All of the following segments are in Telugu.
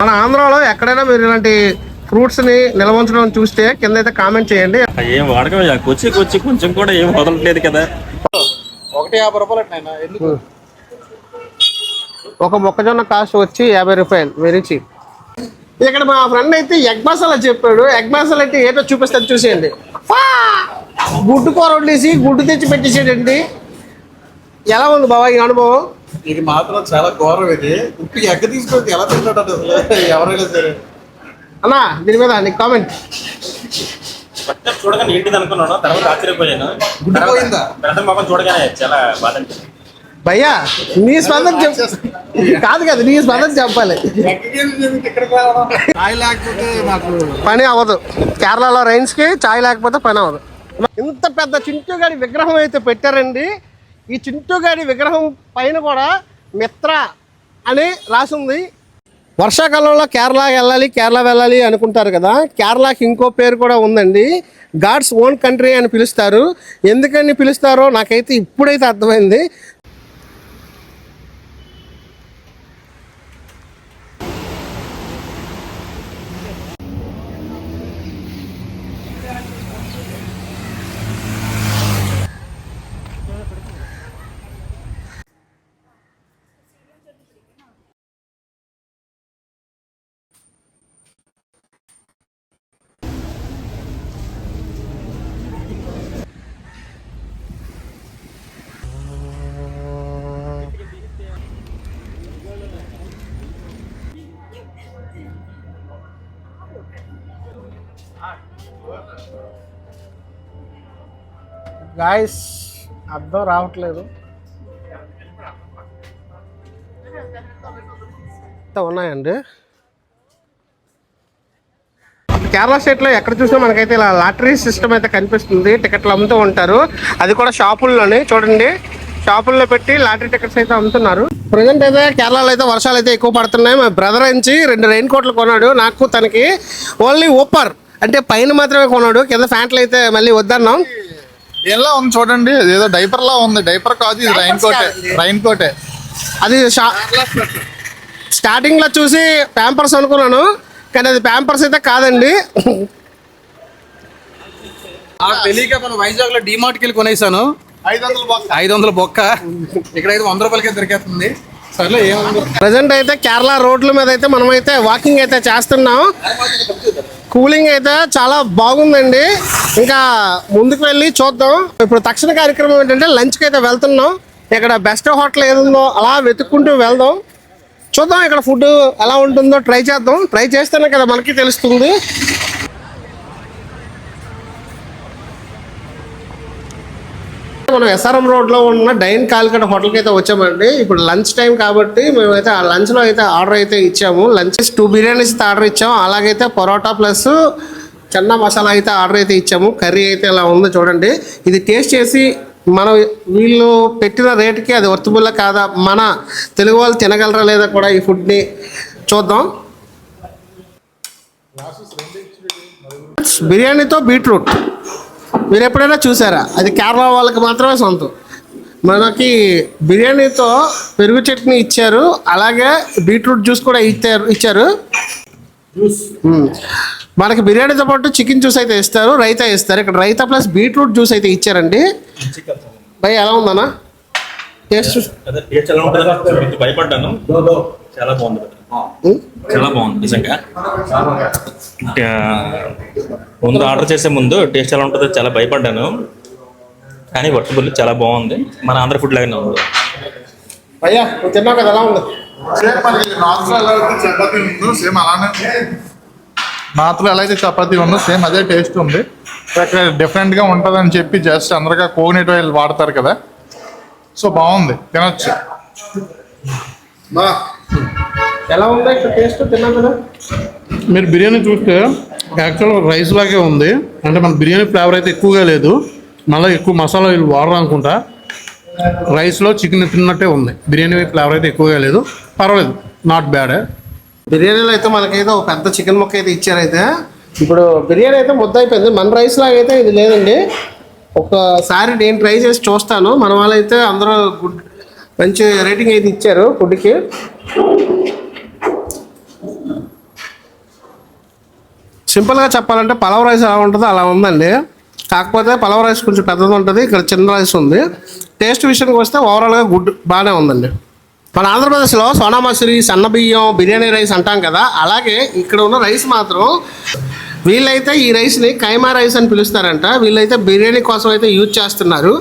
మన ఆంధ్రాలో ఎక్కడైనా మీరు ఇలాంటి ఫ్రూట్స్ ని నిల్వ ఉంచడం చూస్తే కింద అయితే కామెంట్ చేయండి. ఏం వాడకం కొచ్చి కొంచెం కూడా ఏం వదలట్లేదు కదా. 150 రూపాయలు ఎందుకు? ఒక మొక్కజొన్న కాస్ట్ వచ్చి 50 రూపాయలు, వెరీ చీప్. ఇక్కడ మా ఫ్రెండ్ అయితే ఎగ్ మసాలా చెప్పాడు. ఎగ్ మసాలా అంటే ఏటో చూపిస్తాను చూసేయండి. గుడ్డు కూర వండేసి గుడ్డు తెచ్చి పెట్టేసాడండి. ఎలా ఉంది బాబా ఈ అనుభవం? ఇది మాత్రం చాలా ఘోరం. ఇది ఉప్పు ఎగ్గ తీసుకొని ఎలా తింటాడు అసలు ఎవరైనా సరే. అన్నా దీని మీద నీకు కామెంట్. చూడగానే ఏంటిది అనుకున్నాను, తర్వాత ఆశ్చర్యపోయాను. గుడ్డు పోయిందా? మొఖం చూడగానే చాలా బాధ. భయ్యా నీ స్పందన కాదు కదా, నీ స్పందన చెప్పాలి. చాయ్ లేకపోతే మాకు పని అవ్వదు. కేరళలో రైన్స్కి చాయ్ లేకపోతే పని అవ్వదు. ఇంత పెద్ద చింటూగాడి విగ్రహం అయితే పెట్టారండి. ఈ చింటూగాడి విగ్రహం పైన కూడా మిత్ర అని రాసింది. వర్షాకాలంలో కేరళ వెళ్ళాలి అనుకుంటారు కదా. కేరళకి ఇంకో పేరు కూడా ఉందండి, గాడ్స్ ఓన్ కంట్రీ అని పిలుస్తారు. ఎందుకని పిలుస్తారో నాకైతే ఇప్పుడైతే అర్థమైంది. గాయస్ అర్థం రావట్లేదు. ఉన్నాయండి కేరళ స్టేట్లో. ఎక్కడ చూసినా మనకైతే ఇలా లాటరీ సిస్టమ్ అయితే కనిపిస్తుంది. టికెట్లు అమ్ముతూ ఉంటారు, అది కూడా షాపుల్లోనే. చూడండి, షాపుల్లో పెట్టి లాటరీ టికెట్స్ అయితే అమ్ముతున్నారు. ప్రజెంట్ అయితే కేరళలో అయితే వర్షాలు అయితే ఎక్కువ పడుతున్నాయి. మా బ్రదర్ నుంచి 2 రెయిన్ కోట్లు కొన్నాడు. నాకు తనకి ఓన్లీ ఊపర్ అంటే పైన మాత్రమే కొన్నాడు, కింద ఫ్యాంట్లు అయితే మళ్ళీ వద్దన్నాం. ఎలా ఉంది చూడండి, ఏదో డైపర్ లా ఉంది. డైపర్ కాదు, ఇది రైన్ కోటే. అది స్టార్టింగ్ లో చూసి ప్యాంపర్స్ అనుకున్నాను, కానీ అది ప్యాంపర్స్ అయితే కాదండి. తెలియక మనం వైజాగ్ లో డిమార్ట్కి వెళ్ళి కొనేసాను. 500 బొక్క. ఇక్కడైతే 100 రూపాయలకే దొరికేస్తుంది. సర్లే ఏముంది. ప్రజెంట్ అయితే కేరళ రోడ్ల మీద అయితే మనమైతే వాకింగ్ అయితే చేస్తున్నాం. కూలింగ్ అయితే చాలా బాగుందండి. ఇంకా ముందుకు వెళ్ళి చూద్దాం. ఇప్పుడు తక్షణ కార్యక్రమం ఏంటంటే లంచ్కి అయితే వెళ్తున్నాం. ఇక్కడ బెస్ట్ హోటల్ ఏదుందో అలా వెతుక్కుంటూ వెళ్దాం. చూద్దాం ఇక్కడ ఫుడ్ ఎలా ఉంటుందో ట్రై చేద్దాం. ట్రై చేస్తేనే కదా మనకి తెలుస్తుంది. మనం ఎస్ఆర్ఎం రోడ్లో ఉన్న డైన్ కాలికట్ హోటల్కి అయితే వచ్చామండి. ఇప్పుడు లంచ్ టైం కాబట్టి మేమైతే ఆ లంచ్లో అయితే ఆర్డర్ అయితే ఇచ్చాము. లంచ్ 2 బిర్యానీస్ అయితే ఆర్డర్ ఇచ్చాము. అలాగైతే పరోటా ప్లస్ చన్నా మసాలా అయితే ఆర్డర్ అయితే ఇచ్చాము. కర్రీ అయితే ఇలా ఉందో చూడండి. ఇది టేస్ట్ చేసి మనం వీళ్ళు పెట్టిన రేటుకి అది వర్తబుల్లా కాదా, మన తెలుగు వాళ్ళు తినగలరా లేదా కూడా ఈ ఫుడ్ని చూద్దాం. బిర్యానీతో బీట్రూట్ మీరు ఎప్పుడైనా చూసారా? అది కేరళ వాళ్ళకి మాత్రమే సొంతం. మనకి బిర్యానీతో పెరుగు చట్నీ ఇచ్చారు, అలాగే బీట్రూట్ జ్యూస్ కూడా ఇచ్చారు. మనకి బిర్యానీతో పాటు చికెన్ జ్యూస్ అయితే ఇస్తారు, రైతా ఇస్తారు. ఇక్కడ రైతా ప్లస్ బీట్రూట్ జ్యూస్ అయితే ఇచ్చారండి. భయ్ ఎలా ఉందన్నా టేస్ట్? భయపడ్డాను, చాలా బాగుంది. చాలా బాగుంది నిజంగా. ముందు ఆర్డర్ చేసే ముందు టేస్ట్ ఎలా ఉంటుందో చాలా భయపడ్డాను, కానీ వర్తబుల్ చాలా బాగుంది. మన ఆంధ్ర ఫుడ్ లాగానే ఉంది. భయ్యా నువ్వు తిన్నావు కదా, ఎలా ఉంది? చపాతీ ఉందో సేమ్ అలానే, నార్త్లో ఎలా అయితే చపాతీ ఉందో సేమ్ అదే టేస్ట్ ఉంది. ఇక్కడ డిఫరెంట్గా ఉంటుందని చెప్పి జస్ట్ అందరిగా కోకోనట్ ఆయిల్ వాడతారు కదా, సో బాగుంది, తినొచ్చు. ఎలా ఉందా ఇక్కడ టేస్ట్? తిన్నాం కదా. మీరు బిర్యానీ చూస్తే యాక్చువల్ రైస్ లాగే ఉంది. అంటే మన బిర్యానీ ఫ్లేవర్ అయితే ఎక్కువగా లేదు, మళ్ళీ ఎక్కువ మసాలా వీళ్ళు వాడరు అనుకుంటా. రైస్లో చికెన్ తిన్నట్టే ఉంది, బిర్యానీ ఫ్లేవర్ అయితే ఎక్కువగా లేదు. పర్వాలేదు, నాట్ బ్యాడ్. బిర్యానీలో అయితే మనకైతే ఒక పెద్ద చికెన్ ముక్క అయితే ఇచ్చారైతే. ఇప్పుడు బిర్యానీ అయితే ముద్ద అయిపోయింది. మన రైస్ లాగా అయితే ఇది లేదండి. ఒకసారి నేను ట్రై చేసి చూస్తాను. మన వాళ్ళైతే అందరూ మంచి రేటింగ్ అయితే ఇచ్చారు ఫుడ్కి. సింపుల్గా చెప్పాలంటే పలావ్ రైస్ ఎలా ఉంటుందో అలా ఉందండి. కాకపోతే పలావ్ రైస్ కొంచెం పెద్దది ఉంటుంది, ఇక్కడ చిన్న రైస్ ఉంది. టేస్ట్ విషయానికి వస్తే ఓవరాల్గా బాగానే ఉందండి. మన ఆంధ్రప్రదేశ్లో సోనా మసూరి, సన్న బియ్యం, బిర్యానీ రైస్ అంటాం కదా, అలాగే ఇక్కడ ఉన్న రైస్ మాత్రం వీళ్ళైతే ఈ రైస్ని కైమా రైస్ అని పిలుస్తారంట. వీళ్ళైతే బిర్యానీ కోసం అయితే యూజ్ చేస్తున్నారు.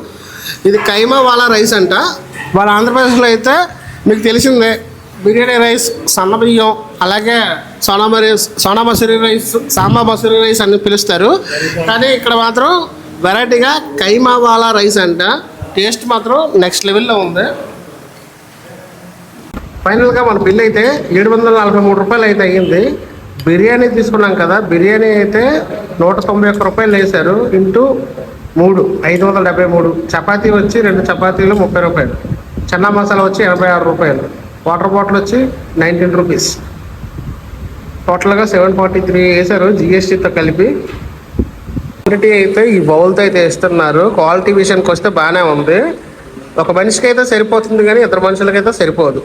ఇది కైమా వాలా రైస్ అంట. మన ఆంధ్రప్రదేశ్లో అయితే మీకు తెలిసిందే బిర్యానీ రైస్, సన్న బియ్యం, అలాగే సోనా మసూరి రైస్, సాంబా మసూరి రైస్ అని పిలుస్తారు. కానీ ఇక్కడ మాత్రం వెరైటీగా కైమా వాలా రైస్ అంట. టేస్ట్ మాత్రం నెక్స్ట్ లెవెల్లో ఉంది. ఫైనల్గా మన బిల్ అయితే 743 రూపాయలు అయితే అయ్యింది. బిర్యానీ తీసుకున్నాం కదా, బిర్యానీ అయితే 191 రూపాయలు వేశారు. ఇంటూ 3 573. చపాతీ వచ్చి 2 చపాతీలు 30 రూపాయలు, చన్నా మసాలా వచ్చి 86 రూపాయలు, వాటర్ బాటిల్ వచ్చి 19 రూపీస్. టోటల్గా 743 వేశారు జిఎస్టీతో కలిపి. క్వాంటిటీ అయితే ఈ బౌల్తో అయితే ఇస్తున్నారు. క్వాలిటీ విషయానికి వస్తే బాగానే ఉంది. ఒక మనిషికి అయితే సరిపోతుంది కానీ ఇద్దరు మనుషులకైతే సరిపోదు.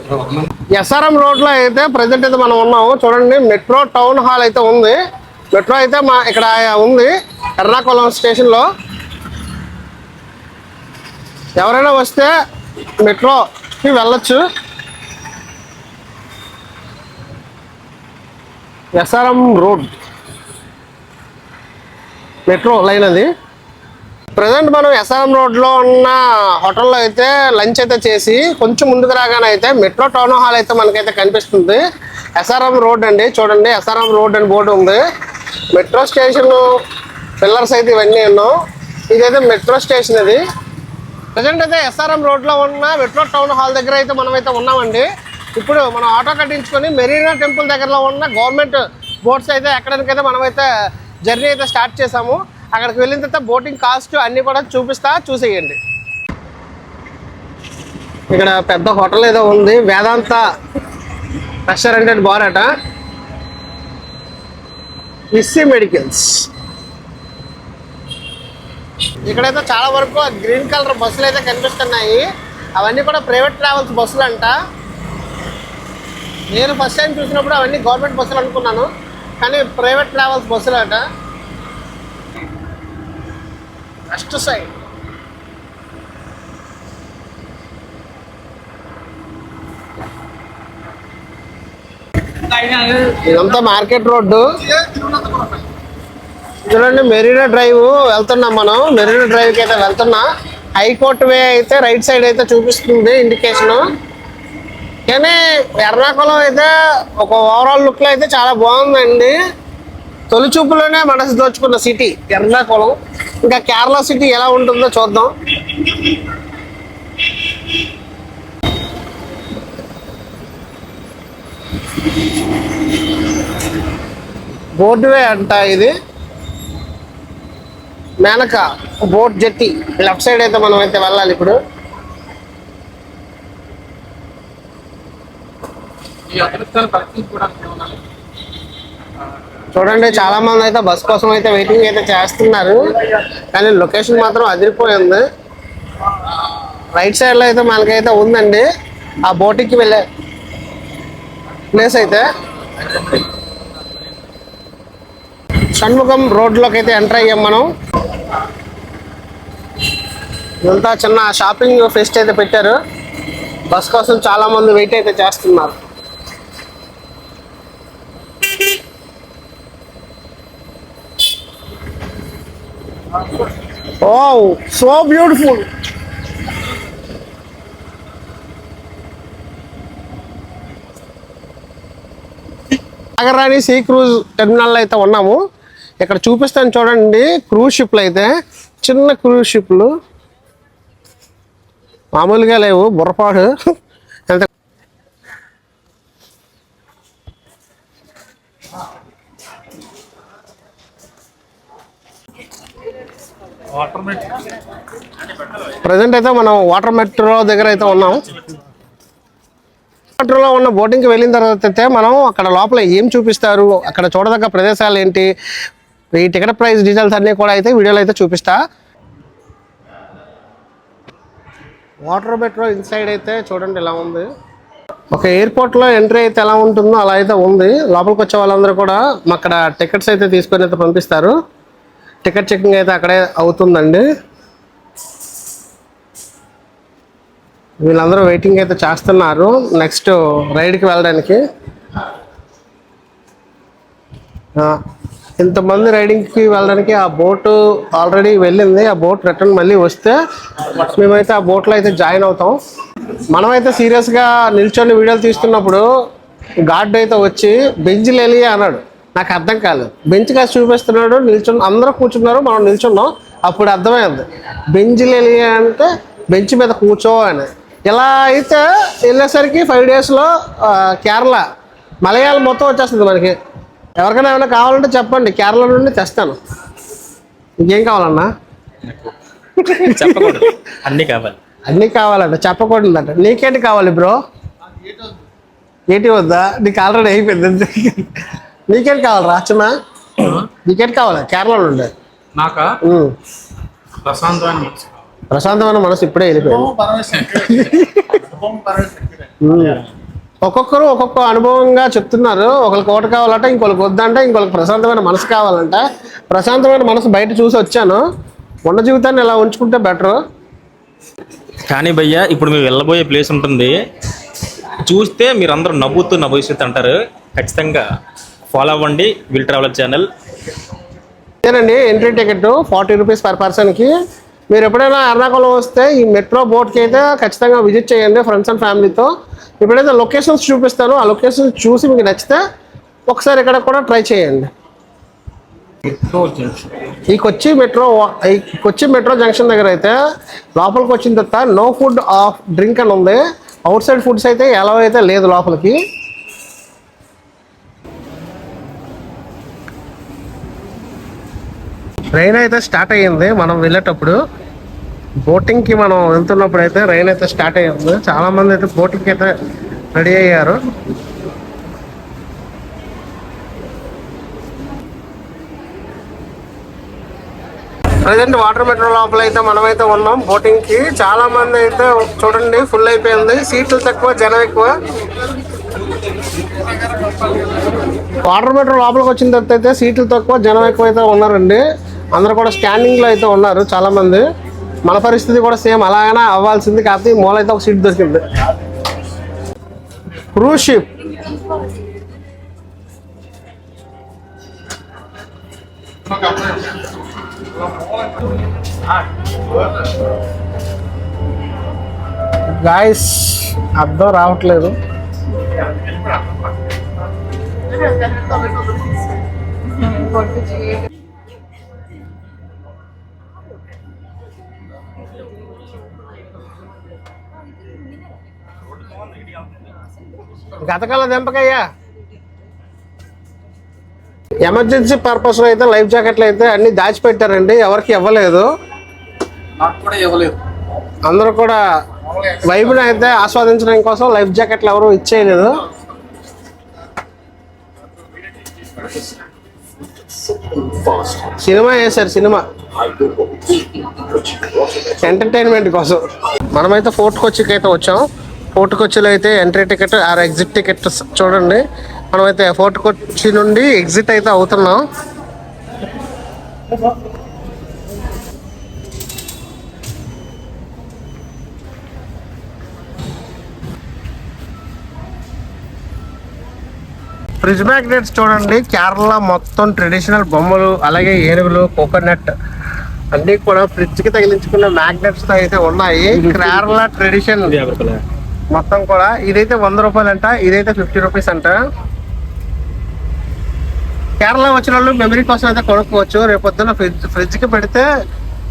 ఎస్ఆర్ఎం రోడ్లో అయితే ప్రజెంట్ అయితే మనం ఉన్నాము. చూడండి, మెట్రో టౌన్ హాల్ అయితే ఉంది. మెట్రో అయితే ఇక్కడ ఉంది ఎర్నాకుళం స్టేషన్లో. ఎవరైనా వస్తే మెట్రోకి వెళ్ళొచ్చు. ఎస్ఆర్ఎం రోడ్ మెట్రో లైన్ అది. ప్రజెంట్ మనం ఎస్ఆర్ఎం రోడ్లో ఉన్న హోటల్లో అయితే లంచ్ అయితే చేసి కొంచెం ముందుకు రాగానే అయితే మెట్రో టౌన్ హాల్ అయితే మనకైతే కనిపిస్తుంది. ఎస్ఆర్ఎం రోడ్ అండి, చూడండి ఎస్ఆర్ఎం రోడ్ అని బోర్డు ఉంది. మెట్రో స్టేషన్ పిల్లర్స్ అయితే ఇవన్నీ ఉన్నాం. ఇదైతే మెట్రో స్టేషన్ ఇది. ప్రజెంట్ అయితే ఎస్ఆర్ఎం రోడ్లో ఉన్న మెట్రో టౌన్ హాల్ దగ్గర అయితే మనమైతే ఉన్నామండి. ఇప్పుడు మనం ఆటో కట్టించుకొని మెరీనా టెంపుల్ దగ్గరలో ఉన్న గవర్నమెంట్ బోట్స్ అయితే ఎక్కడానికైతే మనమైతే జర్నీ అయితే స్టార్ట్ చేసాము. అక్కడికి వెళ్ళిన తర్వాత బోటింగ్ కాస్ట్ అన్నీ కూడా చూసేయండి. ఇక్కడ పెద్ద హోటల్ ఏదో ఉంది, వేదాంత రెస్టారెంట్ అండ్ బార్ అట. విస్సీ మెడికల్స్. ఇక్కడైతే చాలా వరకు గ్రీన్ కలర్ బస్సులు అయితే కనిపిస్తున్నాయి. అవన్నీ కూడా ప్రైవేట్ ట్రావెల్స్ బస్సులు అంట. నేను ఫస్ట్ టైం చూసినప్పుడు అవన్నీ గవర్నమెంట్ బస్సులు అనుకున్నాను, కానీ ప్రైవేట్ ట్రావెల్స్ బస్సులు అట. ఫస్ట్ సైడ్ ఇదంతా మార్కెట్ రోడ్డు. చూడండి, మెరీనా డ్రైవ్ వెళ్తున్నాం మనం. మెరీనా డ్రైవ్కి అయితే వెళ్తున్నా. హైకోర్టు వే అయితే రైట్ సైడ్ అయితే చూపిస్తుంది ఇండికేషన్. కానీ ఎర్నాకుళం అయితే ఒక ఓవరాల్ లుక్లో అయితే చాలా బాగుందండి. తొలి చూపులోనే మనసు దోచుకున్న సిటీ ఎర్నాకుళం. ఇంకా కేరళ సిటీ ఎలా ఉంటుందో చూద్దాం. బోర్డువే అంట ఇది. మేనక బోట్ జెట్టి లెఫ్ట్ సైడ్ అయితే మనం అయితే వెళ్ళాలి ఇప్పుడు. చూడండి, చాలా మంది అయితే బస్ కోసం అయితే వెయిటింగ్ అయితే చేస్తున్నారు. కానీ లొకేషన్ మాత్రం అదిరిపోయింది. రైట్ సైడ్ లో అయితే మనకైతే ఉందండి ఆ బోటింగ్కి వెళ్ళే ప్లేస్ అయితే. షణ్ముఖం రోడ్లోకి అయితే ఎంటర్ అయ్యాం మనం. ఇదంతా చిన్న షాపింగ్ ఫెస్ట్ అయితే పెట్టారు. బస్ కోసం చాలా మంది వెయిట్ అయితే చేస్తున్నారు. Oh, so beautiful. Nagarani sea cruise terminal అయితే ఉన్నాము. ఇక్కడ చూపిస్తాను చూడండి. క్రూజ్ షిప్లు అయితే చిన్న క్రూజ్ షిప్లు మామూలుగా లేవు, బుర్రపాడు. ఎంత ప్రజెంట్ అయితే మనం వాటర్ మెట్రో దగ్గర అయితే ఉన్నాం. మెట్రోలో ఉన్న బోటింగ్కి వెళ్ళిన తర్వాత అయితే మనం అక్కడ లోపల ఏం చూపిస్తారు, అక్కడ చూడదగ్గ ప్రదేశాలు ఏంటి, ఈ టికెట్ ప్రైస్ డీటెయిల్స్ అన్నీ కూడా అయితే వీడియోలో అయితే చూపిస్తా. వాటర్ మెట్రో ఇన్సైడ్ అయితే చూడండి ఎలా ఉంది. ఒక ఎయిర్పోర్ట్లో ఎంట్రీ అయితే ఎలా ఉంటుందో అలా అయితే ఉంది. లోపలికి వచ్చే వాళ్ళందరూ కూడా అక్కడ టికెట్స్ అయితే తీసుకొని అయితే పంపిస్తారు. టికెట్ చెకింగ్ అయితే అక్కడే అవుతుందండి. వీళ్ళందరూ వెయిటింగ్ అయితే చేస్తున్నారు నెక్స్ట్ రైడ్కి వెళ్ళడానికి. ఇంతమంది రైడింగ్కి వెళ్ళడానికి ఆ బోటు ఆల్రెడీ వెళ్ళింది. ఆ బోట్ రిటర్న్ మళ్ళీ వస్తే మేమైతే ఆ బోట్లో అయితే జాయిన్ అవుతాం. మనమైతే సీరియస్గా నిల్చొని వీడియోలు తీస్తున్నప్పుడు గార్డ్ అయితే వచ్చి బెంచ్ లేలి అన్నాడు. నాకు అర్థం కాలేదు. బెంచ్ కాసి చూపిస్తున్నాడు, నిల్చొని అందరూ కూర్చున్నారు, మనం నిల్చున్నాం. అప్పుడు అర్థమైంది బెంచ్ లేలి అంటే బెంచ్ మీద కూర్చో అని. ఇలా అయితే వెళ్ళేసరికి 5 డేస్లో కేరళ మలయాళం మొత్తం వచ్చేస్తుంది మనకి. ఎవరికైనా ఏమైనా కావాలంటే చెప్పండి, కేరళ నుండి తెస్తాను. ఇంకేం కావాలన్నా? చెప్పకూడదు, అన్నీ కావాలి. అన్నీ కావాలంట, చెప్పకూడదంట. నీకేంటి కావాలి బ్రో? ఏటి వద్దా? నీకు ఆల్రెడీ అయిపోయింది. నీకేంటి కావాలి రాచనా? నీకేంటి కావాలి కేరళ నుండి? నాకా ప్రశాంతమైన మనసు ఇప్పుడే వెళ్ళిపోయింది. ఒక్కొక్కరు ఒక్కొక్క అనుభవంగా చెప్తున్నారు. ఒకరికి ఒకటి కావాలంటే ఇంకొకరికి వద్దంటే, ఇంకొకరికి ప్రశాంతమైన మనసు కావాలంట. ప్రశాంతమైన మనసు బయట చూసి వచ్చాను. ఉన్న జీవితాన్ని ఇలా ఉంచుకుంటే బెటరు. కానీ భయ్య ఇప్పుడు మీరు వెళ్ళబోయే ప్లేస్ ఉంటుంది, చూస్తే మీరు అందరూ నవ్వుతూ నా భవిష్యత్తు అంటారు. ఖచ్చితంగా ఫాలో అవ్వండి విల్ ట్రావెలర్ ఛానల్. ఇదేనండి ఎంట్రీ టికెట్ 40 రూపీస్ పర్ పర్సన్కి. మీరు ఎప్పుడైనా ఎర్నాకుళం వస్తే ఈ మెట్రో బోట్కి అయితే ఖచ్చితంగా విజిట్ చేయండి ఫ్రెండ్స్ అండ్ ఫ్యామిలీతో. ఇప్పుడైతే లొకేషన్స్ చూపిస్తాను, ఆ లొకేషన్స్ చూసి మీకు నచ్చితే ఒకసారి ఇక్కడ కూడా ట్రై చేయండి. ఈ కొచ్చి మెట్రో జంక్షన్ దగ్గర అయితే లోపలికి వచ్చిన తర్వాత నో ఫుడ్ ఆఫ్ డ్రింక్ అని ఉంది. అవుట్ సైడ్ ఫుడ్స్ అయితే ఎలా అయితే లేదు లోపలికి. ట్రైన్ అయితే స్టార్ట్ అయ్యింది. మనం వెళ్ళేటప్పుడు బోటింగ్కి మనం వెళ్తున్నప్పుడు అయితే రైన్ అయితే స్టార్ట్ అయ్యింది. చాలా మంది అయితే బోటింగ్కి అయితే రెడీ అయ్యారు. ప్రజెంట్ వాటర్ మెట్రో లోపల అయితే మనమైతే ఉన్నాం బోటింగ్కి. చాలా మంది అయితే చూడండి ఫుల్ అయిపోయింది, సీట్లు తక్కువ జనం ఎక్కువ. వాటర్ మెట్రో లోపలికి వచ్చిన తర్వాత అయితే సీట్లు తక్కువ జనం ఎక్కువ అయితే ఉన్నారండి. అందరూ కూడా స్టాండింగ్లో అయితే ఉన్నారు చాలా మంది. మన పరిస్థితి కూడా సేమ్ అలాగనే అవ్వాల్సింది, కాకపోతే మూల అయితే ఒక సీట్ దొరికింది. క్రూజ్ షిప్ గాయస్, అర్థం రావట్లేదు. గతకాల దెంపకయ్యా. ఎమర్జెన్సీ పర్పస్లో అయితే లైఫ్ జాకెట్లు అయితే అన్ని దాచిపెట్టారండి, ఎవరికి ఇవ్వలేదు. అందరూ కూడా వైబ్ని అయితే ఆస్వాదించడం కోసం లైఫ్ జాకెట్లు ఎవరు ఇచ్చేయలేదు. సినిమా వేశారు, సినిమా ఎంటర్టైన్మెంట్ కోసం. మనమైతే ఫోర్ట్ కొచ్చికి అయితే వచ్చాం. ఫోర్ట్ కొచ్చిలో అయితే entry ticket or exit ticket చూడండి. మనమైతే ఫోర్ట్ కొచ్చి నుండి ఎగ్జిట్ అయితే అవుతున్నాం. ఫ్రిడ్జ్ మ్యాగ్నెట్స్ చూడండి. కేరళ మొత్తం ట్రెడిషనల్ బొమ్మలు, అలాగే ఏనుగులు, కోకోనట్ అన్నీ కూడా ఫ్రిడ్జ్కి తగిలించుకున్న మ్యాగ్నెట్స్ తో అయితే ఉన్నాయి. కేరళ ట్రెడిషన్ మొత్తం కూడా. ఇదైతే 100 రూపాయలు అంట, ఇదైతే 50 రూపీస్ అంట. కేరళ వచ్చిన వాళ్ళు మెమరీ కోసం అయితే కొనుక్కోవచ్చు. రేపొద్దున ఫ్రిడ్జ్కి పెడితే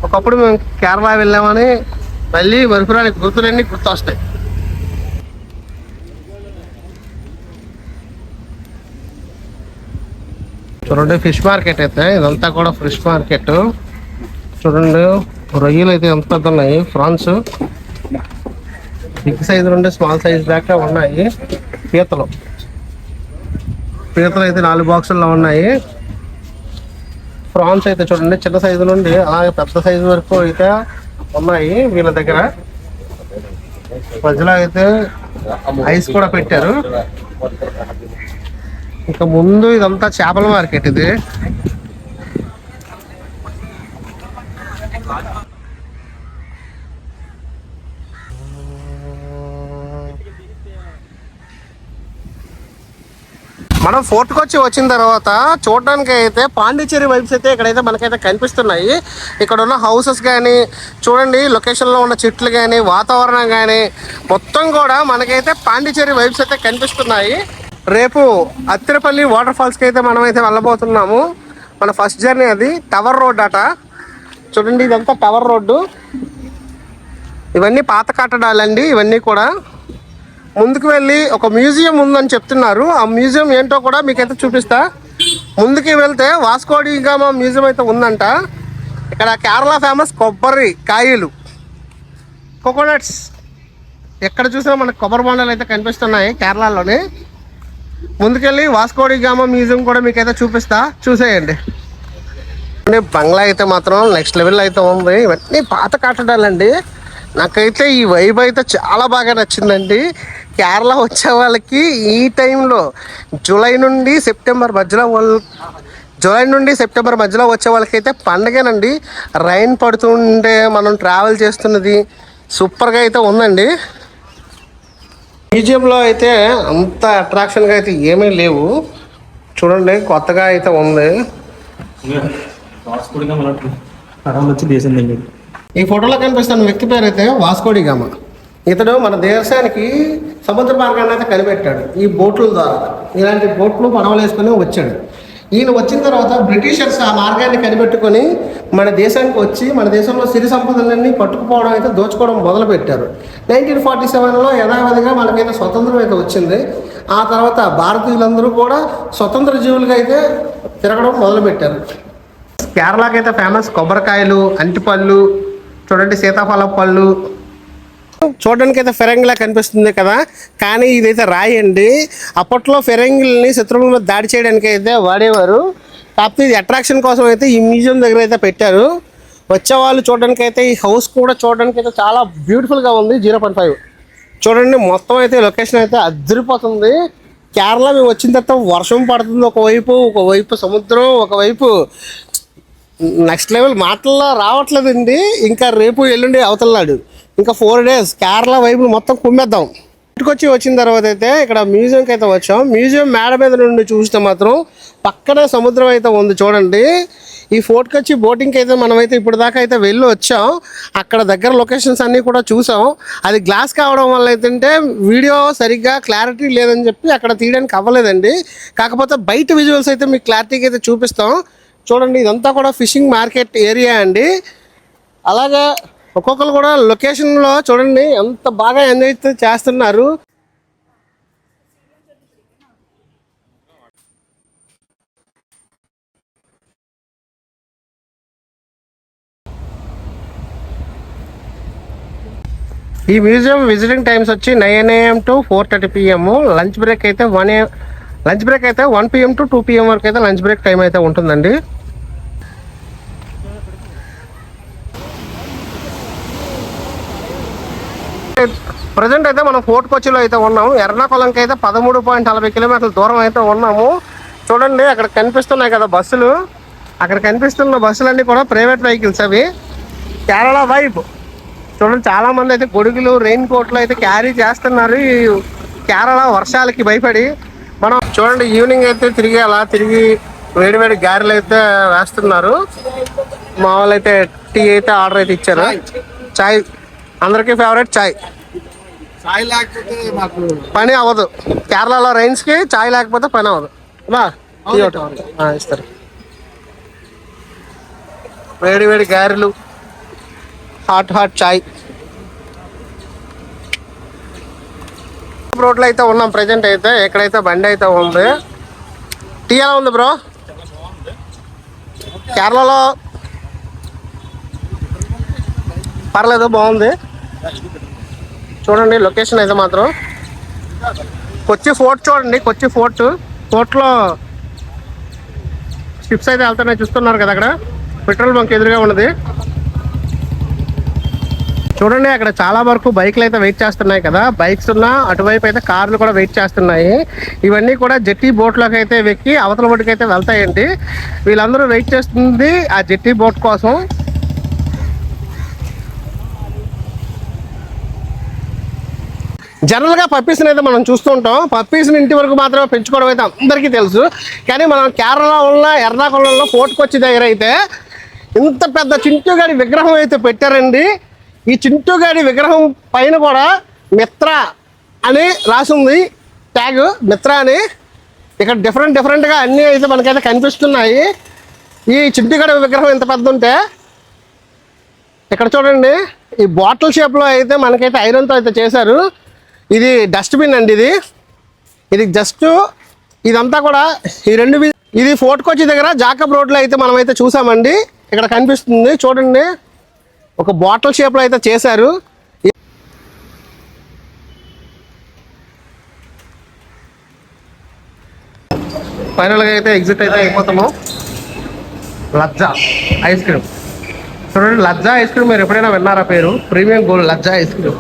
ఒకప్పుడు మేము కేరళ వెళ్ళామని మళ్ళీ మరుపురానికి గుర్తులన్నీ గుర్తొస్తాయి. చూడండి ఫిష్ మార్కెట్ అయితే, ఇదంతా కూడా ఫిష్ మార్కెట్. చూడండి రొయ్యలు అయితే ఎంత పెద్ద ఉన్నాయి. ఫ్రాన్స్ బిగ్ సైజు నుండి స్మాల్ సైజ్ దాకా ఉన్నాయి. పీతలు అయితే 4 బాక్సుల్లో ఉన్నాయి. ప్రాన్స్ అయితే చూడండి చిన్న సైజు నుండి అలాగే పెద్ద సైజు వరకు అయితే ఉన్నాయి వీళ్ళ దగ్గర. మధ్యలో అయితే ఐస్ కూడా పెట్టారు. ఇక ముందు ఇదంతా చేపల మార్కెట్ ఇది. మనం ఫోర్ట్కి వచ్చిన తర్వాత చూడడానికి అయితే పాండిచ్చేరి వైబ్స్ అయితే ఇక్కడైతే మనకైతే కనిపిస్తున్నాయి. ఇక్కడ ఉన్న హౌసెస్ కానీ చూడండి, లొకేషన్లో ఉన్న చెట్లు కానీ వాతావరణం కానీ మొత్తం కూడా మనకైతే పాండిచ్చేరి వైబ్స్ అయితే కనిపిస్తున్నాయి. రేపు అత్తిరపల్లి వాటర్ ఫాల్స్కి అయితే మనమైతే వెళ్ళబోతున్నాము. మన ఫస్ట్ జర్నీ అది. టవర్ రోడ్ అట చూడండి, ఇదంతా టవర్ రోడ్డు. ఇవన్నీ పాత కట్టడాలండి ఇవన్నీ కూడా. ముందుకు వెళ్ళి ఒక మ్యూజియం ఉందని చెప్తున్నారు. ఆ మ్యూజియం ఏంటో కూడా మీకైతే చూపిస్తా. ముందుకు వెళ్తే వాస్కో డి గామా మ్యూజియం అయితే ఉందంట. ఇక్కడ కేరళ ఫేమస్ కొబ్బరి కాయలు, కోకోనట్స్. ఎక్కడ చూసినా మనకు కొబ్బరి బొండాలు అయితే కనిపిస్తున్నాయి కేరళలోనే. ముందుకెళ్ళి వాస్కో డి గామా మ్యూజియం కూడా మీకైతే చూపిస్తా, చూసేయండి. బంగ్లా అయితే మాత్రం నెక్స్ట్ లెవెల్ అయితే ఉంది. ఇవన్నీ పాత కట్టడాలండి. నాకైతే ఈ వైబ్ అయితే చాలా బాగా నచ్చిందండి. కేరళ వచ్చే వాళ్ళకి ఈ టైంలో జూలై నుండి సెప్టెంబర్ మధ్యలో వచ్చే వాళ్ళకైతే పండగేనండి. రైన్ పడుతుండే మనం ట్రావెల్ చేస్తున్నది సూపర్గా అయితే ఉందండి. మ్యూజియంలో అయితే అంత అట్రాక్షన్గా అయితే ఏమీ లేవు. చూడండి, కొత్తగా అయితే ఉంది. ఈ ఫోటోలో కనిపిస్తున్న వ్యక్తి పేరు అయితే వాస్కో డి గామా. ఇతడు మన దేశానికి సముద్ర మార్గాన్ని అయితే కనిపెట్టాడు ఈ బోట్ల ద్వారా. ఇలాంటి బోట్లు పడవలు వేసుకొని వచ్చాడు. ఈయన వచ్చిన తర్వాత బ్రిటిషర్స్ ఆ మార్గాన్ని కనిపెట్టుకొని మన దేశానికి వచ్చి మన దేశంలో సిరి సంపదలన్నీ పట్టుకుపోవడం అయితే దోచుకోవడం మొదలుపెట్టారు. 1947లో యథావిధిగా మనకైతే స్వతంత్రం అయితే వచ్చింది. ఆ తర్వాత భారతీయులందరూ కూడా స్వతంత్ర జీవులుగా అయితే తిరగడం మొదలుపెట్టారు. కేరళకి అయితే ఫేమస్ కొబ్బరికాయలు, అంటిపళ్ళు, చూడండి సీతాఫలం పళ్ళు. చూడడానికి అయితే ఫిరంగిలా కనిపిస్తుంది కదా, కానీ ఇదైతే రాయి అండి. అప్పట్లో ఫిరంగిల్ని శత్రువుల మీద దాడి చేయడానికి అయితే వాడేవారు. కాకపోతే ఇది అట్రాక్షన్ కోసం అయితే ఈ మ్యూజియం దగ్గర అయితే పెట్టారు. వచ్చేవాళ్ళు చూడడానికి అయితే ఈ హౌస్ కూడా చూడడానికి అయితే చాలా బ్యూటిఫుల్గా ఉంది. 0.5 చూడండి, మొత్తం అయితే లొకేషన్ అయితే అదిరిపోతుంది. కేరళ మేము వచ్చిన తర్వాత వర్షం పడుతుంది ఒకవైపు సముద్రం, ఒకవైపు నెక్స్ట్ లెవెల్ మాటల్లో రావట్లేదండి. ఇంకా రేపు ఎల్లుండి అవతలనాడు ఇంకా 4 days కేరళ వైపు మొత్తం కుమ్మేద్దాం. ఇంటికి వచ్చిన తర్వాత అయితే ఇక్కడ మ్యూజియంకి అయితే వచ్చాం. మ్యూజియం మేడ మీద నుండి చూస్తే మాత్రం పక్కనే సముద్రం అయితే ఉంది చూడండి. ఈ ఫోర్ట్కి వచ్చి బోటింగ్కి అయితే మనమైతే ఇప్పుడు దాకా అయితే వెళ్ళి వచ్చాం. అక్కడ దగ్గర లొకేషన్స్ అన్నీ కూడా చూసాం. అది గ్లాస్ కావడం వల్ల అయితే వీడియో సరిగ్గా క్లారిటీ లేదని చెప్పి అక్కడ తీయడానికి అవ్వలేదండి. కాకపోతే బయట విజువల్స్ అయితే మీకు క్లారిటీగా అయితే చూపిస్తాం. చూడండి, ఇదంతా కూడా ఫిషింగ్ మార్కెట్ ఏరియా అండి. అలాగే ఒక్కొక్కరు కూడా లొకేషన్లో చూడండి ఎంత బాగా ఎంజాయ్ చేస్తున్నారు. ఈ మ్యూజియం విజిటింగ్ టైమ్స్ వచ్చి 9 AM to 4:30 PM. Lunch break అయితే 1 PM to 2 PM వరకు అయితే లంచ్ బ్రేక్ టైం అయితే ఉంటుందండి. ప్రజెంట్ అయితే మనం ఫోర్ట్ కొచ్చిలో అయితే ఉన్నాము. ఎర్నాకుళంకి అయితే 13.40 కిలోమీటర్ల దూరం అయితే ఉన్నాము. చూడండి, అక్కడ కనిపిస్తున్నాయి కదా బస్సులు. అక్కడ కనిపిస్తున్న బస్సులన్నీ కూడా ప్రైవేట్ వెహికల్స్. అవి కేరళ వైబ్. చూడండి, చాలా మంది అయితే గొడుగులు, రెయిన్ కోట్లు అయితే క్యారీ చేస్తున్నారు ఈ కేరళ వర్షాలకి భయపడి. మనం చూడండి, ఈవినింగ్ అయితే తిరిగి వేడివేడి గారెలు అయితే వేస్తున్నారు. మా వాళ్ళు అయితే టీ అయితే ఆర్డర్ అయితే ఇచ్చారు. చాయ్ అందరికీ ఫేవరెట్ చాయ్. చాయ్ లేకపోతే మాకు పని అవ్వదు. కేరళలో రైన్స్కి చాయ్ లేకపోతే పని అవ్వదు. టీ ఒకటి ఇస్తారు. వేడి గారెలు, హాట్ చాయ్. రోడ్లో అయితే ఉన్నాం ప్రజెంట్ అయితే. ఎక్కడైతే బండి అయితే ఉంది. టీ ఎలా ఉంది బ్రో? కేరళలో పర్లేదు, బాగుంది. చూడండి లొకేషన్ అయితే మాత్రం కొచ్చి ఫోర్ట్. చూడండి కొచ్చి ఫోర్ట్లో షిప్స్ అయితే వెళ్తున్నాయి చూస్తున్నారు కదా. అక్కడ పెట్రోల్ బంక్ ఎదురుగా ఉన్నది. చూడండి అక్కడ చాలా వరకు బైక్లు అయితే వెయిట్ చేస్తున్నాయి కదా, బైక్స్ ఉన్న అటువైపు అయితే కార్లు కూడా వెయిట్ చేస్తున్నాయి. ఇవన్నీ కూడా జెట్టి బోట్లోకి అయితే వెక్కి అవతల ఒడ్డుకి అయితే వెళ్తాయండి. వీళ్ళందరూ వెయిట్ చేస్తుంది ఆ జెట్టి బోట్ కోసం. జనరల్గా పప్పీస్ని అయితే మనం చూస్తూ ఉంటాం. పప్పీస్ని ఇంటి వరకు మాత్రమే పెంచుకోవడం అయితే అందరికీ తెలుసు. కానీ మనం కేరళ ఉన్న ఎర్నాకుళంలో ఫోర్ట్ కొచ్చి దగ్గర అయితే ఇంత పెద్ద చింటూగాడి విగ్రహం అయితే పెట్టారండి. ఈ చింటూగాడి విగ్రహం పైన కూడా మిత్ర అని రాసింది, ట్యాగ్ మిత్ర అని. ఇక్కడ డిఫరెంట్గా అన్నీ అయితే మనకైతే కనిపిస్తున్నాయి. ఈ చింటూగాడి విగ్రహం ఎంత పెద్ద ఉంటే ఇక్కడ చూడండి ఈ బాటిల్ షేప్లో అయితే మనకైతే ఐరన్తో అయితే చేశారు. ఇది డస్ట్బిన్ అండి. ఇది జస్ట్ ఇదంతా కూడా ఈ రెండు ఇది ఫోర్ట్ కొచ్చి దగ్గర జాకబ్ రోడ్లో అయితే మనమైతే చూసామండి. ఇక్కడ కనిపిస్తుంది చూడండి, ఒక బాటిల్ షేప్లో అయితే చేశారు. ఫైనల్గా అయితే ఎగ్జిట్ అయితే అయిపోతాము. లజ్జా ఐస్ క్రీమ్ చూడండి, లజ్జా ఐస్ క్రీమ్ మీరు ఎప్పుడైనా విన్నారా పేరు? Premium gold Lazza ice cream.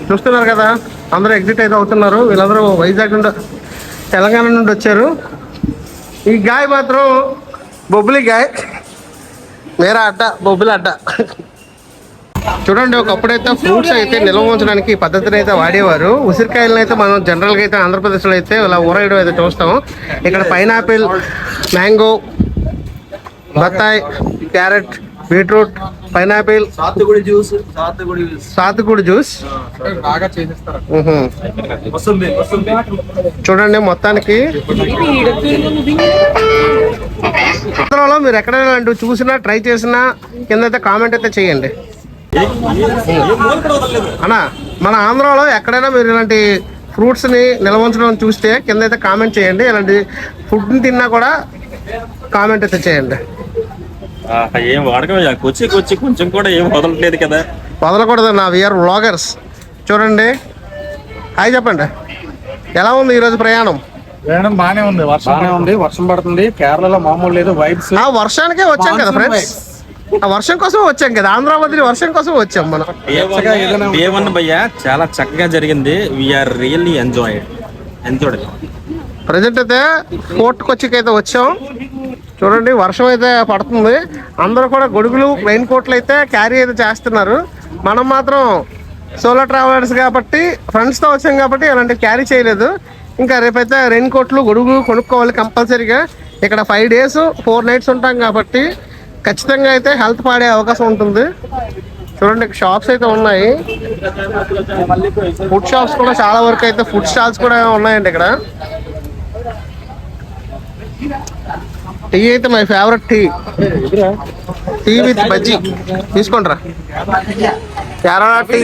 చూస్తున్నారు కదా, అందరూ ఎగ్జిట్ అయితే అవుతున్నారు. వీళ్ళందరూ వైజాగ్ నుండి, తెలంగాణ నుండి వచ్చారు. ఈ గాయ మాత్రం బొబ్బిలి గాయ, మేరా అడ్డ బొబ్బిలి అడ్డ. చూడండి, ఒకప్పుడైతే ఫ్రూట్స్ అయితే నిల్వ ఉంచడానికి ఈ పద్ధతిని అయితే వాడేవారు. ఉసిరికాయలను అయితే మనం జనరల్గా అయితే ఆంధ్రప్రదేశ్లో అయితే ఇలా ఊరేయడం అయితే చూస్తాం. ఇక్కడ పైనాపిల్, మ్యాంగో, బత్తాయి, క్యారెట్, బీట్రూట్, పైనాపిల్, సాతుకుడి జ్యూస్ చూడండి. మొత్తానికి మీరు ఎక్కడైనా ఇలాంటివి చూసినా ట్రై చేసినా కింద అయితే కామెంట్ అయితే చేయండి అన్నా. మన ఆంధ్రాలో ఎక్కడైనా మీరు ఇలాంటి ఫ్రూట్స్ని నిల్వ ఉంచడం చూస్తే కింద అయితే కామెంట్ చేయండి. ఇలాంటి ఫుడ్ని తిన్నా కూడా కామెంట్ అయితే చేయండి. ఏం వాడకం కొచ్చి కొంచెం కూడా ఏం వదలట్లేదు కదా. వదలకూడదు నా విఆర్ వ్లాగర్స్. చూడండి, హాయ్ చెప్పండి, ఎలా ఉంది ఈరోజు ప్రయాణం? బాగానే ఉంది, వర్షం పడుతుంది. కేరళలో మామూలు లేదు వైబ్స్. ఆ వర్షానికే వచ్చాం కదా ఫ్రెండ్స్, ఆ వర్షం కోసం వచ్చాం కదా, ఆంధ్ర వదిలి వర్షం కోసం వచ్చాం మనం. A1 భయ్య చాలా చక్కగా జరిగింది. We are really enjoyed. ప్రజెంట్ అయితే ఫోర్ట్ కొచ్చికి అయితే వచ్చాం. చూడండి, వర్షం అయితే పడుతుంది. అందరూ కూడా గొడుగులు, రెయిన్ కోట్లు అయితే క్యారీ అయితే చేస్తున్నారు. మనం మాత్రం సోలో ట్రావెలర్స్ కాబట్టి, ఫ్రెండ్స్తో వచ్చాం కాబట్టి అలాంటివి క్యారీ చేయలేదు. ఇంకా రేపైతే రెయిన్ కోట్లు, గొడుగులు కొనుక్కోవాలి కంపల్సరీగా. ఇక్కడ 5 days 4 nights ఉంటాం కాబట్టి ఖచ్చితంగా అయితే హెల్త్ పాడే అవకాశం ఉంటుంది. చూడండి, షాప్స్ అయితే ఉన్నాయి. ఫుడ్ షాప్స్ కూడా చాలా వరకు అయితే ఫుడ్ స్టాల్స్ కూడా ఉన్నాయండి ఇక్కడ. టీ అయితే my favourite tea with bajji తీసుకుంటారా? కేరళ టీ.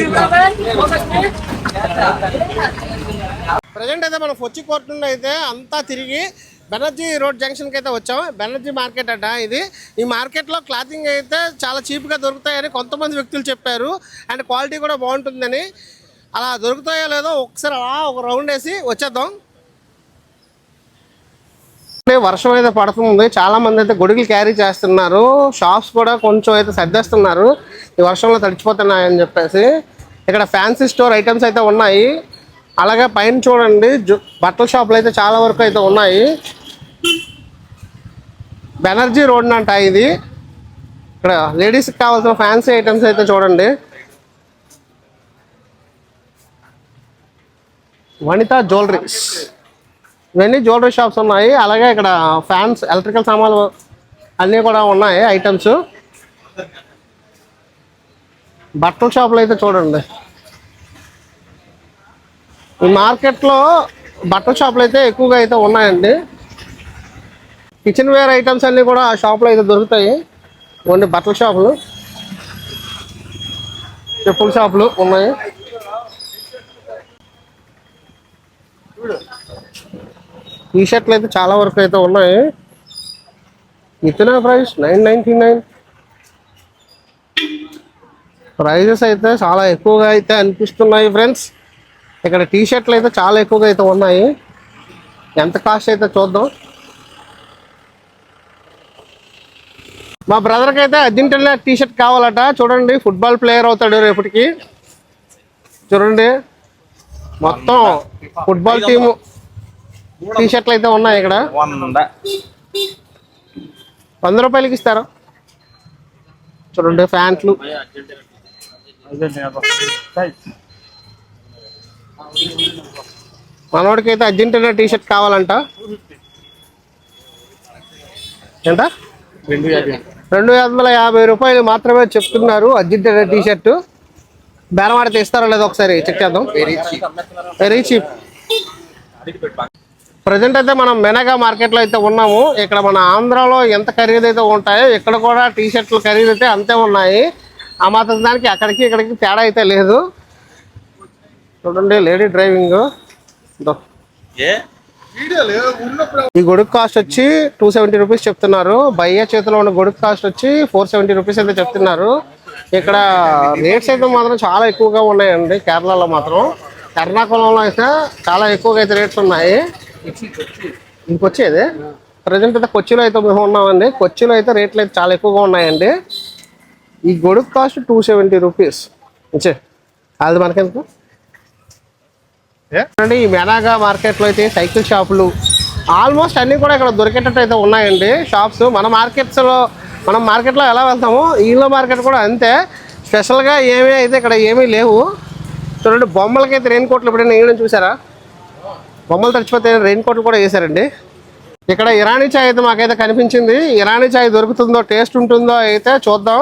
ప్రజెంట్ అయితే మనం కొచ్చి కోర్టు నుండి అయితే అంతా తిరిగి బెనర్జీ రోడ్ జంక్షన్కి అయితే వచ్చాం. బెనర్జీ మార్కెట్ అట ఇది. ఈ మార్కెట్లో క్లాతింగ్ అయితే చాలా చీప్గా దొరుకుతాయని కొంతమంది వ్యక్తులు చెప్పారు. అండ్ క్వాలిటీ కూడా బాగుంటుందని. అలా దొరుకుతాయో లేదో ఒకసారి అలా ఒక రౌండ్ వేసి వచ్చేద్దాం. వర్షం అయితే పడుతుంది, చాలా మంది అయితే గొడుగులు క్యారీ చేస్తున్నారు. షాప్స్ కూడా కొంచెం అయితే సర్దేస్తున్నారు ఈ వర్షంలో తడిచిపోతున్నాయని చెప్పేసి. ఇక్కడ ఫ్యాన్సీ స్టోర్ ఐటమ్స్ అయితే ఉన్నాయి. అలాగే పైన చూడండి బట్టల షాపులు అయితే చాలా వరకు అయితే ఉన్నాయి. బెనర్జీ రోడ్ అంట ఇది. ఇక్కడ లేడీస్కి కావాల్సిన ఫ్యాన్సీ ఐటమ్స్ అయితే చూడండి. వనితా జ్యువెలరీస్, ఇవన్నీ జ్యువెలరీ షాప్స్ ఉన్నాయి. అలాగే ఇక్కడ ఫ్యాన్స్, ఎలక్ట్రికల్ సామాన్లు అన్నీ కూడా ఉన్నాయి ఐటమ్స్. బట్టల షాపులు అయితే చూడండి. ఈ మార్కెట్లో బట్టల షాపులు అయితే ఎక్కువగా అయితే ఉన్నాయండి. కిచెన్ వేర్ ఐటమ్స్ అన్నీ కూడా ఆ షాప్లో అయితే దొరుకుతాయి. ఓన్లీ బట్టల షాపులు, చెప్పుల షాపులు ఉన్నాయి. టీ షర్ట్లు అయితే చాలా వరకు అయితే ఉన్నాయి. ఇతనే ప్రైస్ 999. ప్రైజెస్ అయితే చాలా ఎక్కువగా అయితే అనిపిస్తున్నాయి ఫ్రెండ్స్. ఇక్కడ టీ షర్ట్లు అయితే చాలా ఎక్కువగా అయితే ఉన్నాయి. ఎంత కాస్ట్ అయితే చూద్దాం. మా బ్రదర్కి అయితే అర్జెంటీనా టీ షర్ట్ కావాలట. చూడండి, ఫుట్బాల్ ప్లేయర్ అవుతాడు రేపటికి. చూడండి, మొత్తం ఫుట్బాల్ టీము టీ షర్ట్లు అయితే ఉన్నాయి ఇక్కడ. 100 రూపాయలకి ఇస్తారు. చూడండి, ప్యాంట్లు. మనోడికి అయితే అర్జెంటీనా టీ షర్ట్ కావాలంట. ఎంత? 250 రూపాయలు మాత్రమే చెప్తున్నారు అర్జెంటీనా టీ షర్ట్. బేరం ఆడితే ఇస్తారో లేదో ఒకసారి చెక్ చేద్దాం. Very cheap. ప్రజెంట్ అయితే మనం మెనగా మార్కెట్లో అయితే ఉన్నాము. ఇక్కడ మన ఆంధ్రాలో ఎంత ఖరీదు అయితే ఉంటాయో ఇక్కడ కూడా టీ షర్ట్లు ఖరీదు అయితే అంతే ఉన్నాయి. ఆ మాత్రం దానికి అక్కడికి ఇక్కడికి తేడా అయితే లేదు. చూడండి, లేడీ డ్రైవింగ్. ఈ గొడుగు కాస్ట్ వచ్చి 270 రూపీస్ చెప్తున్నారు. భయ్య చేతిలో ఉన్న గొడుగు కాస్ట్ వచ్చి 470 రూపీస్ అయితే చెప్తున్నారు. ఇక్కడ రేట్స్ అయితే మాత్రం చాలా ఎక్కువగా ఉన్నాయండి. కేరళలో మాత్రం, ఎర్నాకుళంలో అయితే చాలా ఎక్కువగా అయితే రేట్స్ ఉన్నాయి. ఇంకొచ్చేది ప్రజెంట్ అయితే కొచ్చిలో అయితే మేము ఉన్నామండి. కొచ్చిలో అయితే రేట్లు అయితే చాలా ఎక్కువగా ఉన్నాయండి. ఈ గొడుగు కాస్ట్ 270 రూపీస్. అది మనకెందుకు అండి. ఈ మెనాగా మార్కెట్లో అయితే సైకిల్ షాపులు ఆల్మోస్ట్ అన్నీ కూడా ఇక్కడ దొరికేటట్టు అయితే ఉన్నాయండి షాప్స్. మన మార్కెట్లో ఎలా వెళ్తామో ఈలో మార్కెట్ కూడా అంతే. స్పెషల్గా ఏమీ అయితే ఇక్కడ ఏమీ లేవు. చూడండి, బొమ్మలకైతే రెయిన్ కోట్లు ఎప్పుడైనా వేయడం చూసారా? బొమ్మలు తడిచిపోతే రెయిన్ కోట్లు కూడా వేసారండి. ఇక్కడ ఇరానీ చాయ్ అయితే మాకైతే కనిపించింది. ఇరానీ చాయ్ దొరుకుతుందో, టేస్ట్ ఉంటుందో అయితే చూద్దాం.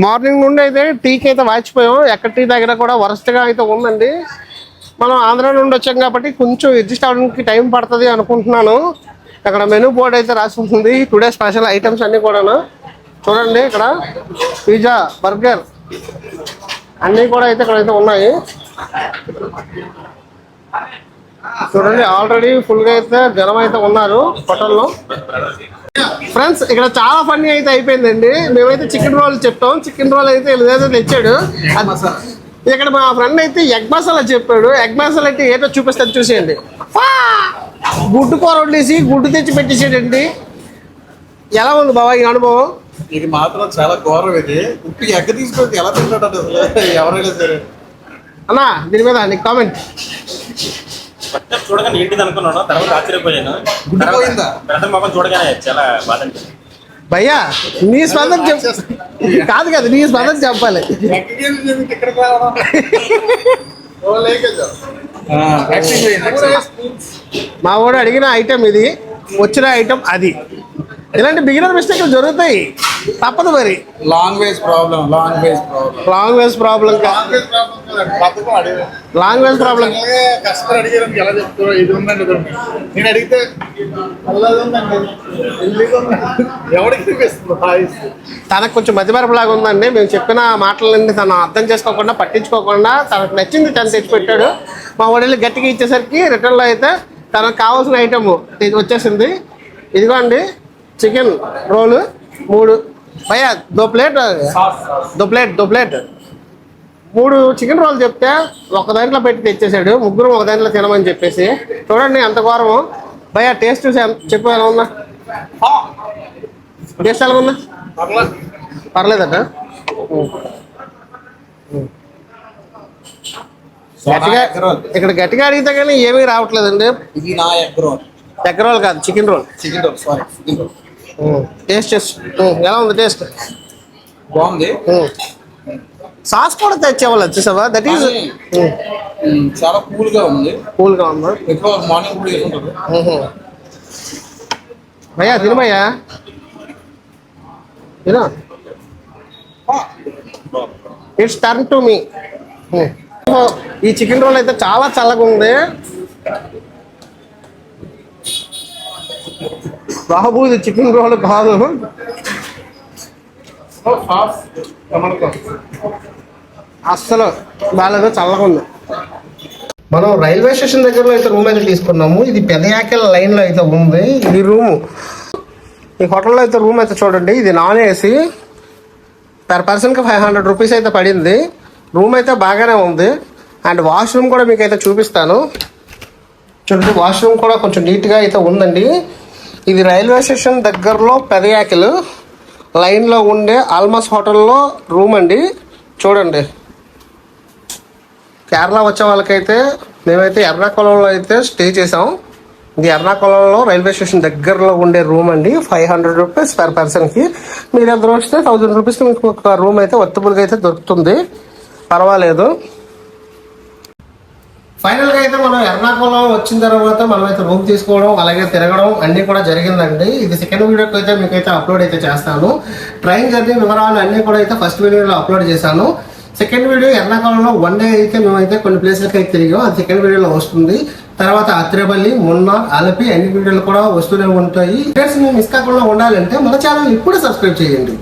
మార్నింగ్ నుండి అయితే టీకి అయితే వాచిపోయాం. ఎక్కడ టీ దగ్గర కూడా వరస్ట్గా అయితే ఉందండి. మనం ఆంధ్ర నుండి వచ్చాం కాబట్టి కొంచెం అడ్జస్ట్ అవ్వడానికి టైం పడుతుంది అనుకుంటున్నాను. అక్కడ మెనూ బోర్డు అయితే రాసి ఉంటుంది. టుడే స్పెషల్ ఐటమ్స్ అన్నీ కూడాను. చూడండి, ఇక్కడ పిజ్జా, బర్గర్ అన్నీ కూడా అయితే ఇక్కడైతే ఉన్నాయి. చూడండి, ఆల్రెడీ ఫుల్గా అయితే జనం అయితే ఉన్నారు హోటల్లో. ఫ్రెండ్స్, ఇక్కడ చాలా ఫన్నీ అయితే అయిపోయిందండి. మేమైతే చికెన్ రోల్ చెప్తాం. చికెన్ రోల్ అయితే ఏదో తెచ్చాడు. ఇక్కడ మా ఫ్రెండ్ అయితే ఎగ్ మసాలా చెప్పాడు. ఎగ్ మసాలా అయితే ఏటో చూపిస్తాను, చూసేయండి. గుడ్డు కూర వండేసి గుడ్డు తెచ్చి పెట్టేసాడండి. ఎలా ఉంది బాబా ఈ అనుభవం? ఇది మాత్రం చాలా ఘోరం. ఇది ఉప్పు ఎగ్గ తీసుకొని ఎలా తింటాడు ఎవరైనా సరే. అన్నా, దీని మీద నీకు కామెంట్. చూడగానే ఏంటిది అనుకున్నాను, తర్వాత ఆశ్చర్యపోయాను. గుడ్డిపోయిందా? మొఖం చూడగానే చాలా బాధ అనిపించింది. భయ్యా, నీ స్పందన కాదు కదా, నీ స్పందన చెప్పాలి. మా వాడు అడిగిన ఐటెం ఇది, వచ్చిన ఐటెం అది. ఇలాంటి బిగినర్ మిస్టేక్లు జరుగుతాయి, తప్పదు మరి. లాంగ్వేజ్ ప్రాబ్లం కస్టమర్ అడిగారు ఎలా చెప్తారో. ఇది ఉందండి, నేను అడిగితే ఎవరికి తనకు కొంచెం మతిమరపులాగా ఉందండి. మేము చెప్పిన మాటలన్నీ తను అర్థం చేసుకోకుండా, పట్టించుకోకుండా తనకు నచ్చింది తను తెచ్చిపెట్టాడు. మా వాడిని గట్టిగా ఇచ్చేసరికి రిటర్న్లో అయితే తనకు కావాల్సిన ఐటమ్ వచ్చేసింది. ఇదిగోండి, చికెన్ రోలు 3. భయ్యా, దో ప్లేట్ 3 చికెన్ రోల్ చెప్తే ఒక దాంట్లో పెట్టి తెచ్చేసాడు. ముగ్గురు ఒక దాంట్లో తినమని చెప్పేసి. చూడండి ఎంత ఘోరము. భయ్యా, టేస్ట్ చూసి చెప్పు, ఎలా ఉందా? టేస్ట్ ఎలా ఉందా? పర్లేదట. ఇక్కడ గట్టిగా అడిగితే కానీ ఏమీ రావట్లేదండి. ఇది నా ఎగ్ రోల్ కాదు, చికెన్ రోల్. టేస్ట్ ఎలా ఉంది? టేస్ట్ బాగుంది. సాస్ కూడా తెచ్చేవాళ్ళు వచ్చేసావా? దట్ ఈస్ చాలా కూల్గా ఉంది. ఉందా? ఎక్కువ మార్నింగ్ కూడా చేసుకుంటారు. భయ్యా, తిను భయ్యా, తిను. It's turn to me. ఈ చికెన్ రోల్ అయితే చాలా చల్లగా ఉంది. బాబు, ఇది చికెన్ రోల్ కాదు, అస్సలు బాగాలేదు, చల్లగా ఉంది. మనం రైల్వే స్టేషన్ దగ్గరలో అయితే రూమ్ అయితే తీసుకున్నాము. ఇది పెదయాకెళ్ళ లైన్లో అయితే ఉంది ఈ రూము. ఈ హోటల్లో అయితే రూమ్ అయితే చూడండి, ఇది నాన్ ఏసీ. పర్ పర్సన్కి 500 రూపీస్ అయితే పడింది. రూమ్ అయితే బాగానే ఉంది. అండ్ వాష్రూమ్ కూడా మీకు అయితే చూపిస్తాను. చూడండి, వాష్రూమ్ కూడా కొంచెం నీట్గా అయితే ఉందండి. ఇది రైల్వే స్టేషన్ దగ్గరలో పెదయాకెలు. లైన్లో ఉండే ఆల్మస్ హోటల్లో రూమ్ అండి. చూడండి, కేరళ వచ్చే వాళ్ళకైతే మేమైతే ఎర్నాకుళంలో అయితే స్టే చేసాం. ఇది ఎర్నాకుళంలో రైల్వే స్టేషన్ దగ్గరలో ఉండే రూమ్ అండి. 500 రూపీస్ పర్ పర్సన్కి. మీరు ఎదురు వస్తే 1000 రూపీస్కి మీకు ఒక రూమ్ అయితే వర్తబుల్గా అయితే దొరుకుతుంది, పర్వాలేదు. ఫైనల్గా అయితే మనం ఎర్నాకుళం వచ్చిన తర్వాత మనం అయితే రూమ్ తీసుకోవడం అలాగే తిరగడం అన్నీ కూడా జరిగిందండి. ఇది సెకండ్ వీడియోకి అయితే మీకైతే అప్లోడ్ అయితే చేస్తాను. ట్రైన్ జర్నీ వివరాలు అన్నీ కూడా అయితే ఫస్ట్ వీడియోలో అప్లోడ్ చేశాను. సెకండ్ వీడియో ఎర్నాకుళంలో 1 డే అయితే మేమైతే కొన్ని ప్లేస్లకి అయితే తిరిగాం, అది సెకండ్ వీడియోలో వస్తుంది. తర్వాత అత్రేపల్లి, మున్నార్, అలపి అన్ని వీడియోలు కూడా వస్తూనే ఉంటాయి. ఫ్రెండ్స్, మీరు మిస్ కాకుండా ఉండాలంటే మన ఛానల్ ఇప్పుడు సబ్స్క్రైబ్ చేయండి.